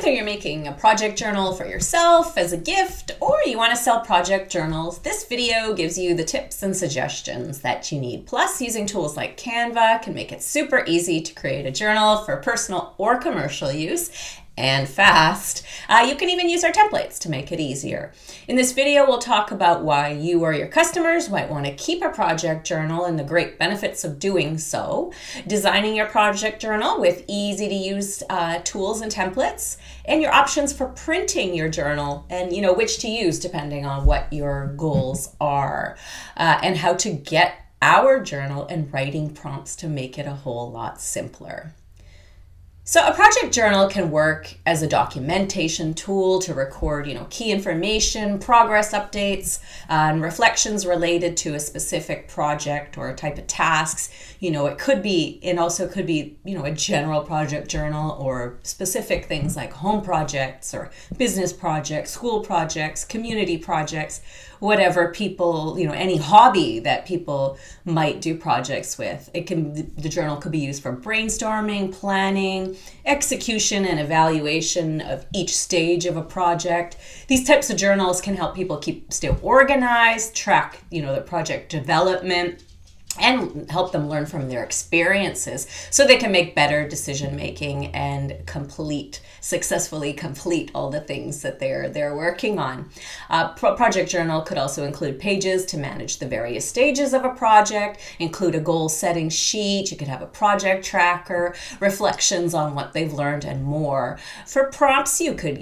Whether you're making a project journal for yourself as a gift or you want to sell project journals, this video gives you the tips and suggestions that you need. Plus, using tools like Canva can make it super easy to create a journal for personal or commercial use, and fast. You can even use our templates to make it easier. In this video, we'll talk about why you or your customers might want to keep a project journal and the great benefits of doing so, designing your project journal with easy to use tools and templates, and your options for printing your journal and which to use depending on what your goals are, and how to get our journal and writing prompts to make it a whole lot simpler. So a project journal can work as a documentation tool to record, key information, progress updates, and reflections related to a specific project or a type of tasks. It could be, and also could be, a general project journal or specific things like home projects or business projects, school projects, community projects, whatever people, any hobby that people might do projects with. The journal could be used for brainstorming, planning, execution, and evaluation of each stage of a project. These types of journals can help people stay organized, track, the project development, and help them learn from their experiences so they can make better decision making and successfully complete all the things that they're working on. Project journal could also include pages to manage the various stages of a project, include a goal setting sheet. You could have a project tracker, reflections on what they've learned, and more. For prompts, you could,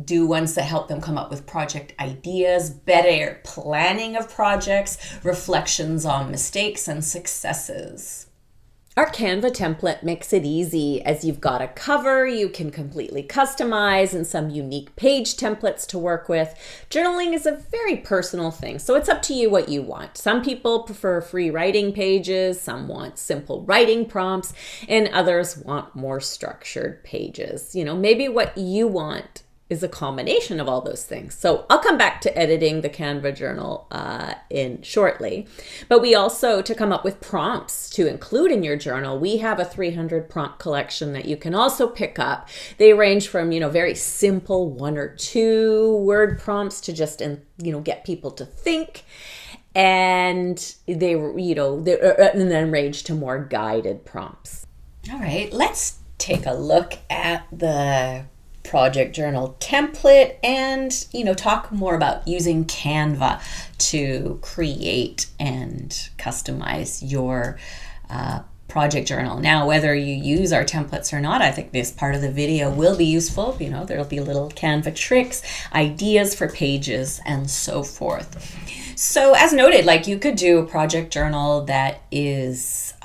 do ones that help them come up with project ideas, better planning of projects, reflections on mistakes and successes. Our Canva template makes it easy, as you've got a cover you can completely customize and some unique page templates to work with. Journaling is a very personal thing, so it's up to you what you want. Some people prefer free writing pages, some want simple writing prompts, and others want more structured pages. Maybe what you want is a combination of all those things. So I'll come back to editing the Canva journal in shortly. But we also, to come up with prompts to include in your journal, we have a 300 prompt collection that you can also pick up. They range from, very simple 1 or 2 word prompts to just, get people to think. And they, and then range to more guided prompts. All right, let's take a look at the project journal template and talk more about using Canva to create and customize your project journal. Now, whether you use our templates or not, I think this part of the video will be useful. There'll be little Canva tricks, ideas for pages, and so forth. So as noted, you could do a project journal that is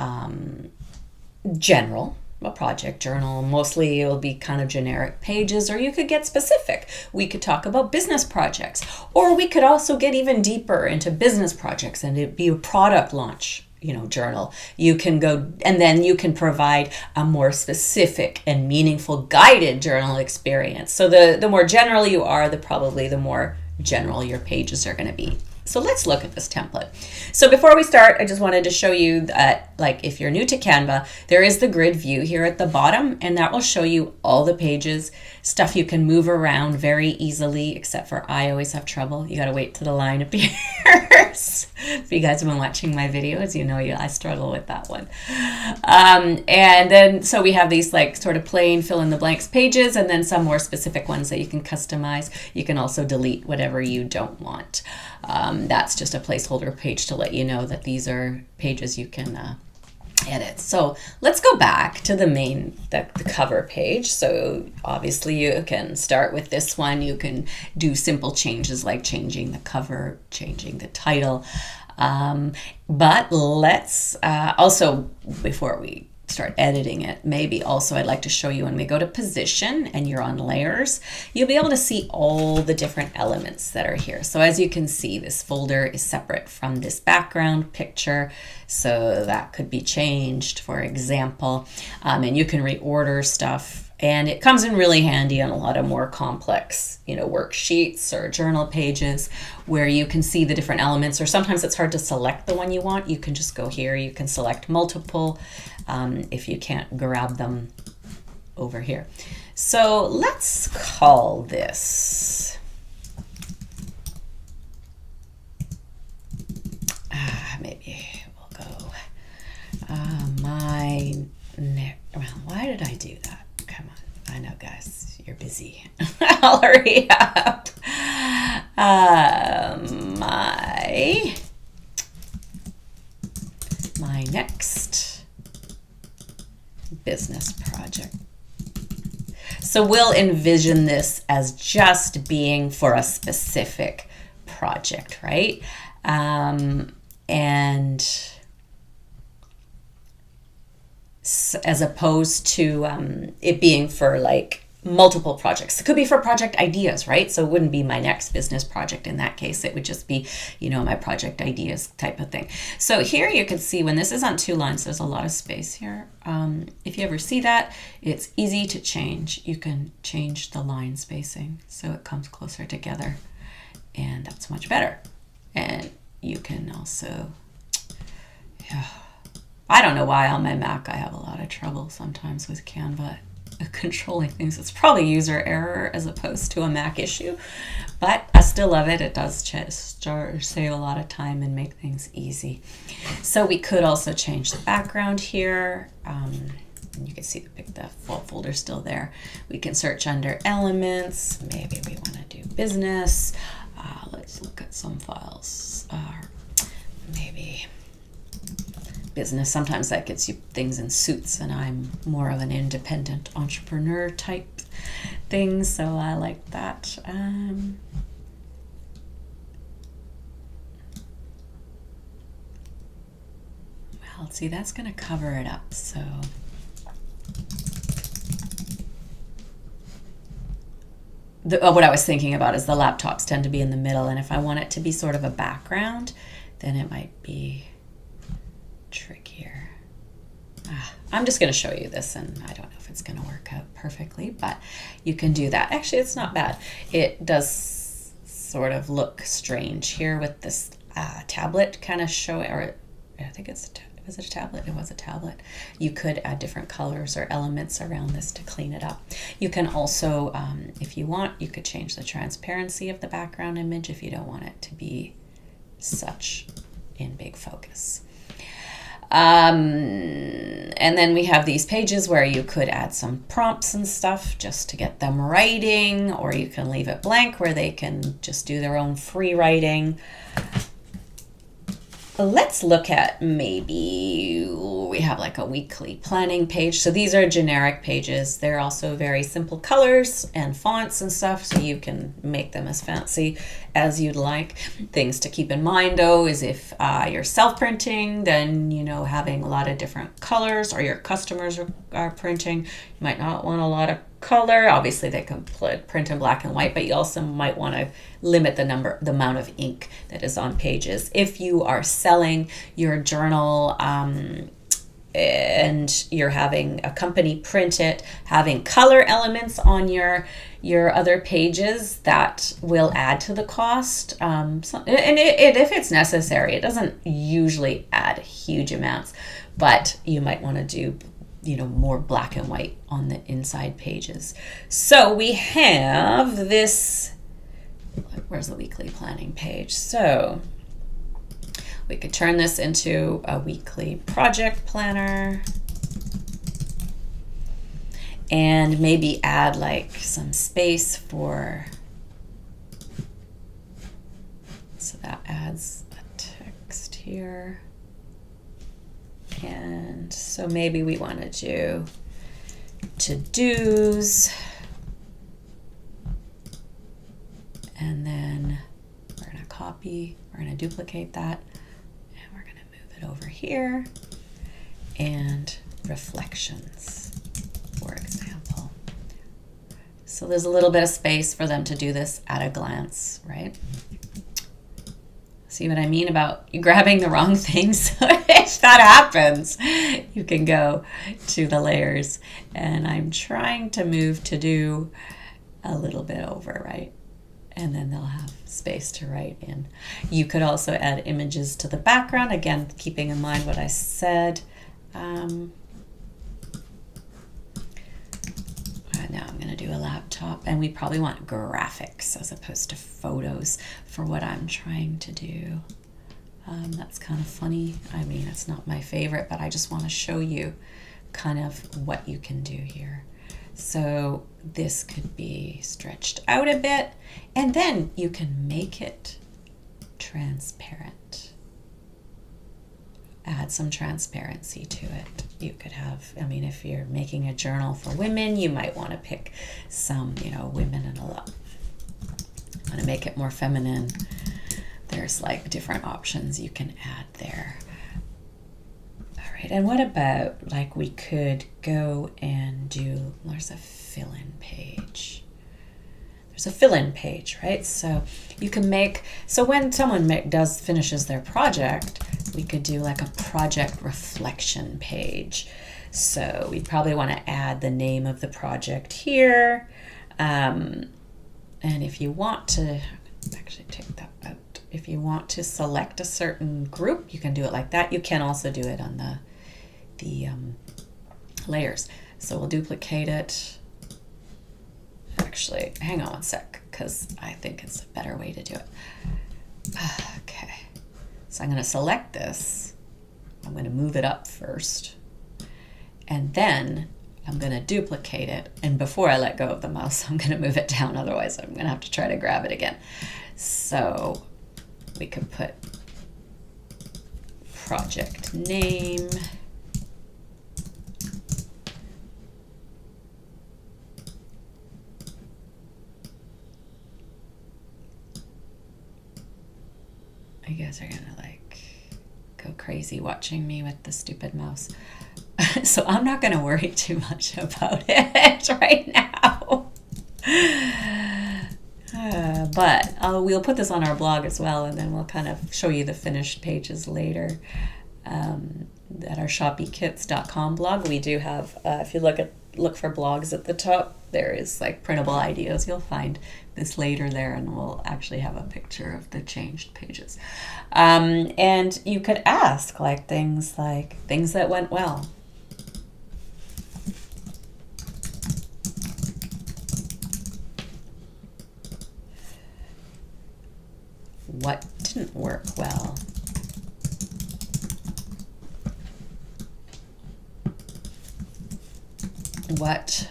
general. A project journal, mostly it'll be kind of generic pages, or you could get specific. We could talk about business projects, or we could also get even deeper into business projects and it'd be a product launch, journal. You can go, and then you can provide a more specific and meaningful guided journal experience. So the more general you are, the more general your pages are going to be. So let's look at this template. So before we start, I just wanted to show you that, if you're new to Canva, there is the grid view here at the bottom, and that will show you all the pages, stuff you can move around very easily, except for I always have trouble. You got to wait till the line appears. If you guys have been watching my videos, I struggle with that one. And then, so we have these sort of plain fill in the blanks pages, and then some more specific ones that you can customize. You can also delete whatever you don't want. That's just a placeholder page to let you know that these are pages you can edit. So let's go back to the cover page. So obviously you can start with this one. You can do simple changes like changing the cover, changing the title. But let's also, before we start editing it, maybe also I'd like to show you when we go to position and you're on layers, you'll be able to see all the different elements that are here. So as you can see, this folder is separate from this background picture, so that could be changed, for example, and you can reorder stuff. And it comes in really handy on a lot of more complex, worksheets or journal pages where you can see the different elements, or sometimes it's hard to select the one you want. You can just go here. You can select multiple if you can't grab them over here. So let's call this maybe we'll go well, why did I do that? Come on, I know guys, you're busy. I'll hurry up. My next business project. So we'll envision this as just being for a specific project, right? And as opposed to it being for like multiple projects. It could be for project ideas, right? So it wouldn't be my next business project in that case. It would just be, my project ideas type of thing. So here you can see when this is on 2 lines, there's a lot of space here. If you ever see that, it's easy to change. You can change the line spacing so it comes closer together, and that's much better. And you can also, I don't know why on my Mac I have a lot of trouble sometimes with Canva controlling things. It's probably user error as opposed to a Mac issue, but I still love it. It does save a lot of time and make things easy. So we could also change the background here. And you can see the folder still there. We can search under elements. Maybe we want to do business. Let's look at some files. Maybe business. Sometimes that gets you things in suits, and I'm more of an independent entrepreneur type thing, so I like that. Well, see, that's going to cover it up. So what I was thinking about is the laptops tend to be in the middle, and if I want it to be sort of a background, then it might be trickier. I'm just going to show you this, and I don't know if it's going to work out perfectly, but you can do that. Actually, it's not bad. It does sort of look strange here with this tablet kind of showing, or I think was it a tablet? It was a tablet. You could add different colors or elements around this to clean it up. You can also, if you want, you could change the transparency of the background image if you don't want it to be such in big focus. And then we have these pages where you could add some prompts and stuff just to get them writing, or you can leave it blank where they can just do their own free writing. Let's look at maybe we have like a weekly planning page. So these are generic pages. They're also very simple colors and fonts and stuff, so you can make them as fancy as you'd like. Things to keep in mind though is if you're self-printing, then having a lot of different colors, or your customers are printing, you might not want a lot of color. Obviously they can print in black and white, but you also might want to limit the amount of ink that is on pages. If you are selling your journal and you're having a company print it, having color elements on your other pages, that will add to the cost. And if it's necessary, it doesn't usually add huge amounts, but you might want to do more black and white on the inside pages. So we have this, where's the weekly planning page? So we could turn this into a weekly project planner and maybe add like some space so that adds a text here. And so maybe we want to do to-dos, and then we're going to duplicate that, and we're going to move it over here, and reflections, for example. So there's a little bit of space for them to do this at a glance, right? See what I mean about you grabbing the wrong things? If that happens, you can go to the layers, and I'm trying to move to do a little bit over, right? And then they'll have space to write in. You could also add images to the background, again, keeping in mind what I said. Now I'm going to do a laptop, and we probably want graphics as opposed to photos for what I'm trying to do. That's kind of funny. I mean, it's not my favorite, but I just want to show you kind of what you can do here. So this could be stretched out a bit, and then you can make it transparent. Add some transparency to it. You could have, I mean, if you're making a journal for women, you might want to pick some, you know, women and a lot. Want to make it more feminine. There's like different options you can add there. All right, and what about, like, we could go and do, there's a fill-in page. There's a fill-in page, right? So you can make, so when someone finishes their project, we could do like a project reflection page. So we probably want to add the name of the project here. And if you want to, actually take that out. If you want to select a certain group, you can do it like that. You can also do it on the layers. So we'll duplicate it. Actually, hang on one sec, because I think it's a better way to do it. Okay, so I'm going to select this. I'm going to move it up first, and then I'm going to duplicate it. And before I let go of the mouse, I'm going to move it down. Otherwise, I'm going to have to try to grab it again. So we could put project name. You guys are gonna like go crazy watching me with the stupid mouse. So I'm not gonna worry too much about it right now. But we'll put this on our blog as well, and then we'll kind of show you the finished pages later. At our shoppykits.com blog, we do have, if you look for blogs at the top, there is like printable ideas. You'll find this later there, and we'll actually have a picture of the changed pages. And you could ask like things that went well. What didn't work well? What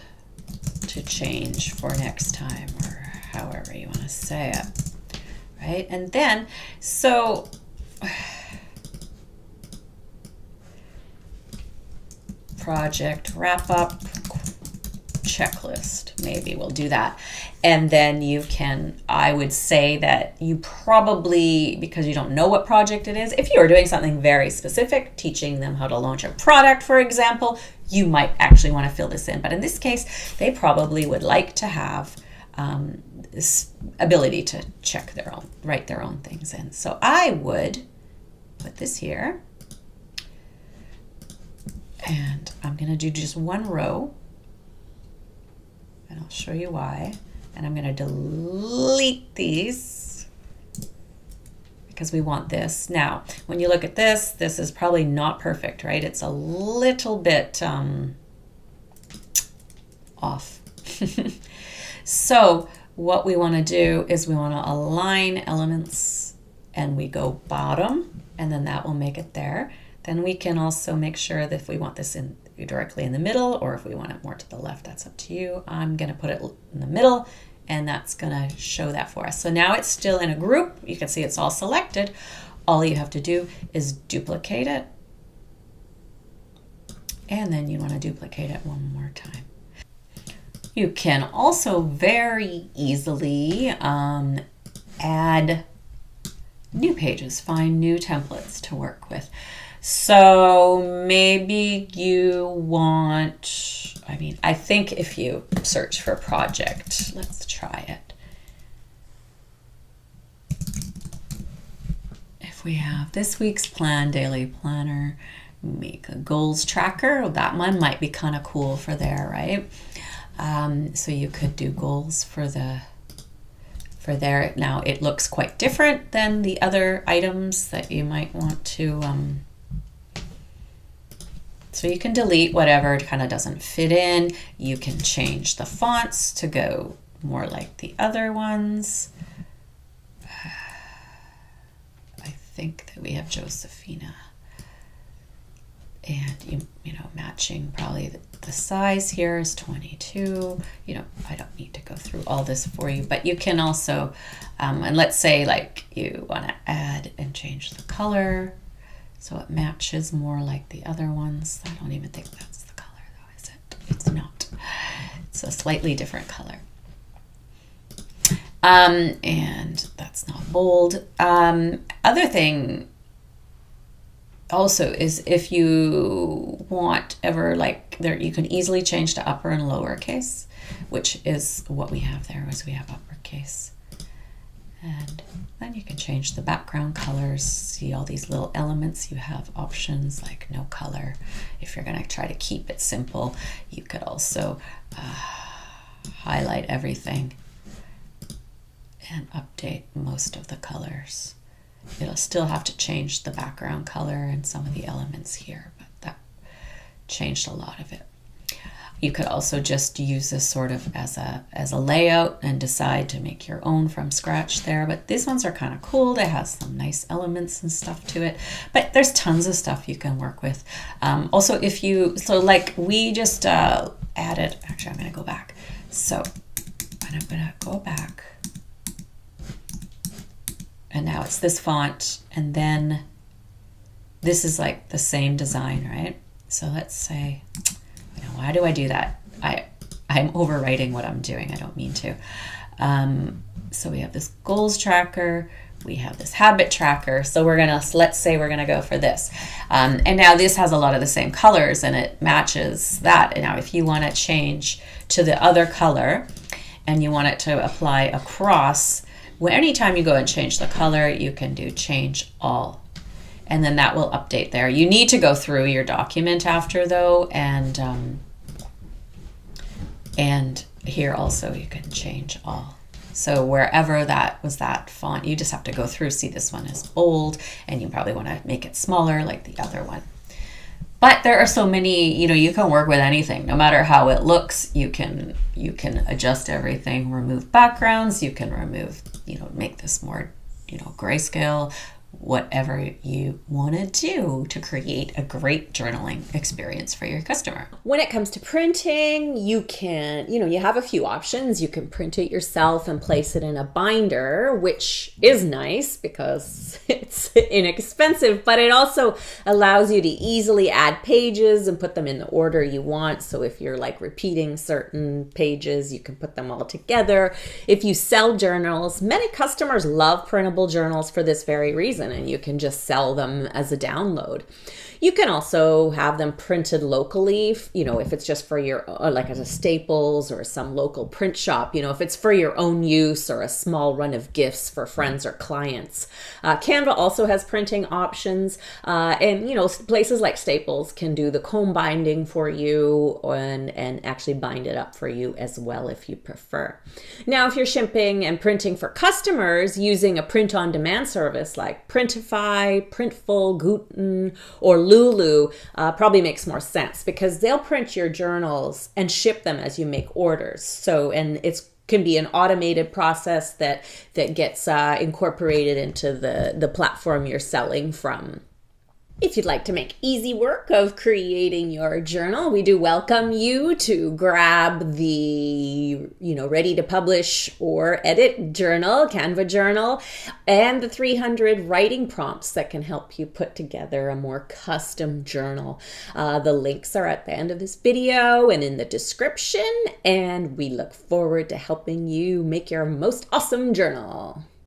to change for next time, or however you want to say it, right? And then, so project wrap up checklist, maybe we'll do that. And then you can, I would say that you probably, because you don't know what project it is, if you are doing something very specific, teaching them how to launch a product, for example, you might actually want to fill this in. But in this case, they probably would like to have this ability to check their own, write their own things in. So I would put this here, and I'm going to do just one row, and I'll show you why. And I'm going to delete these because we want this. Now, when you look at this, this is probably not perfect, right? It's a little bit off. So what we want to do is we want to align elements, and we go bottom, and then that will make it there. Then we can also make sure that if we want this in directly in the middle, or if we want it more to the left, that's up to you. I'm going to put it in the middle, and that's going to show that for us. So now it's still in a group. You can see it's all selected. All you have to do is duplicate it, and then you want to duplicate it one more time. You can also very easily add new pages, find new templates to work with. So maybe you want, I think if you search for project, let's try it. If we have this week's plan, daily planner, make a goals tracker, that one might be kind of cool for there, right? So you could do goals for there. Now it looks quite different than the other items that you might want to So you can delete whatever kind of doesn't fit in. You can change the fonts to go more like the other ones. I think that we have Josephina. And you know, matching probably the size here is 22. You know, I don't need to go through all this for you, but you can also, and let's say like you want to add and change the color so it matches more like the other ones. I don't even think that's the color though, is it? It's not. It's a slightly different color. And that's not bold. Other thing also is if you want ever like there, you can easily change to upper and lowercase, which is what we have there, is we have uppercase. And then you can change the background colors. See all these little elements. You have options like no color. If you're going to try to keep it simple, you could also highlight everything and update most of the colors. It'll still have to change the background color and some of the elements here, but that changed a lot of it. You could also just use this sort of as a layout and decide to make your own from scratch there. But these ones are kind of cool. They have some nice elements and stuff to it. But there's tons of stuff you can work with. Also, if you, so like we just added, actually I'm going to go back. So I'm going to go back. And now it's this font, and then this is like the same design, right? So let's say, you know, why do I do that? I'm overwriting what I'm doing. I don't mean to. So we have this goals tracker. We have this habit tracker. So we're gonna, let's say we're gonna go for this. And now this has a lot of the same colors and it matches that. And now if you wanna change to the other color and you want it to apply across, well, anytime you go and change the color, you can do change all. And then that will update there. You need to go through your document after though, and here also you can change all. So wherever that was that font, you just have to go through. See, this one is bold, and you probably want to make it smaller like the other one. But there are so many, you know, you can work with anything, no matter how it looks. You can adjust everything, remove backgrounds, you can remove, you know, make this more, you know, grayscale, whatever you want to do to create a great journaling experience for your customer. When it comes to printing, you can, you know, you have a few options. You can print it yourself and place it in a binder, which is nice because it's inexpensive, but it also allows you to easily add pages and put them in the order you want. So if you're like repeating certain pages, you can put them all together. If you sell journals, many customers love printable journals for this very reason, and you can just sell them as a download. You can also have them printed locally, you know, if it's just for your, like at a Staples or some local print shop, you know, if it's for your own use or a small run of gifts for friends or clients. Canva also has printing options, and, you know, places like Staples can do the comb binding for you and actually bind it up for you as well if you prefer. Now, if you're shipping and printing for customers using a print-on-demand service like Printify, Printful, Guten, or Lulu probably makes more sense because they'll print your journals and ship them as you make orders. So, and it's can be an automated process that gets incorporated into the platform you're selling from. If you'd like to make easy work of creating your journal, we do welcome you to grab the, you know, ready to publish or edit journal, Canva journal, and the 300 writing prompts that can help you put together a more custom journal. The links are at the end of this video and in the description, and we look forward to helping you make your most awesome journal.